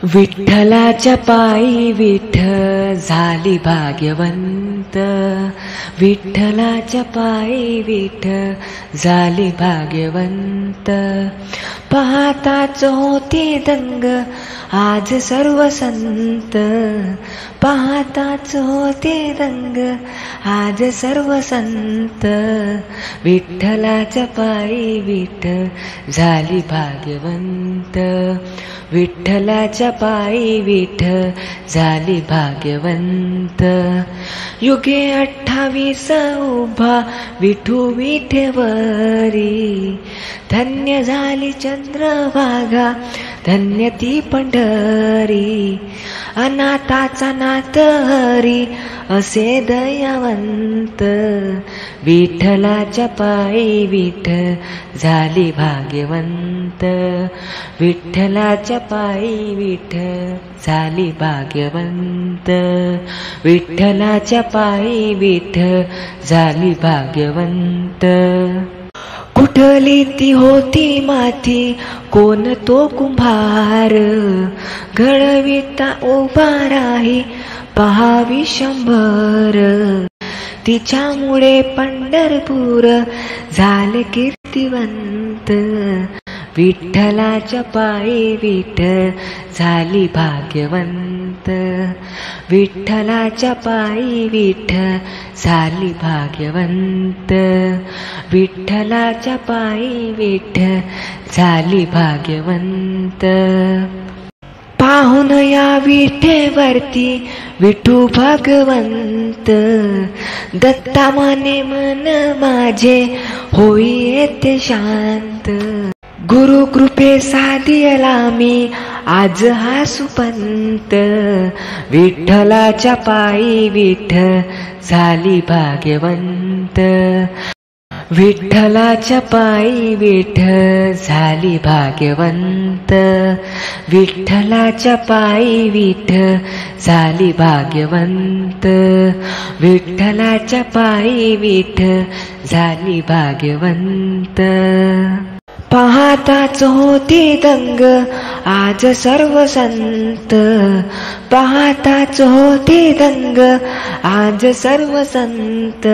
विठ्ठलाच्या पायी विठ्ठल झाली भाग्यवंत, विठ्ठलाच्या पायी विठ्ठल झाली भाग्यवंत। पाहताच होते दंग आज सर्व संत, पाहताच होते दंग आज सर्व संत। विठ्ठलाच्या पायी विठ्ठल झाली भाग्यवंत, विठ्ठलाच्या पायी विठ्ठल झाली भाग्यवंत। युगे 28 उभा विठू विठेवरी, धन्य झाली चंद्रभागा धन्य ती पंढरी। अनाथाचा नाथ हरी असे दयावंत, विठ्ठलाच्या पायी विठ्ठल झाली भाग्यवंत, विठ्ठलाच्या पायी विठ्ठल झाली भाग्यवंत, विठ्ठलाच्या पायी विठ्ठल झाली भाग्यवंत। कुठली ती होती माती कोण तो कुंभार, घडविता उभा राही पहावी 100। तिच्यामुळे पंढरपूर झाले कीर्तिवंत, विठ्ठलाच्या पायी विठ्ठल झाली भाग्यवंत, विठ्ठलाच्या पायी विठ्ठल झाली भाग्यवंत, विठ्ठलाच्या पायी विठ्ठल झाली भाग्यवंत। पाहून या विठेवरती विठू भगवंत, दत्ता म्हणे मन माझे होई येते शांत। गुरु कृपे साधियला मी आज हा सुपंत, विठ्ठलाच्या पायी विठ्ठल झाली भाग्यवंत, विठ्ठलाच्या पायी विठ्ठल झाली भाग्यवंत, विठ्ठलाच्या पायी विठ्ठल झाली भाग्यवंत, विठ्ठलाच्या पायी विठ्ठल झाली भाग्यवंत। पाहताच होते दंग आज सर्व संत, पाहताच होते दंग आज सर्व संत।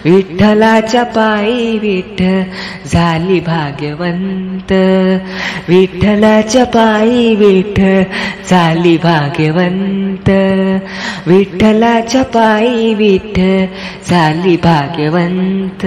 विठ्ठलाच्या पायी विठ्ठल झाली भाग्यवंत, विठ्ठलाच्या पायी विठ्ठल झाली भाग्यवंत, विठ्ठलाच्या पायी विठ्ठल झाली भाग्यवंत।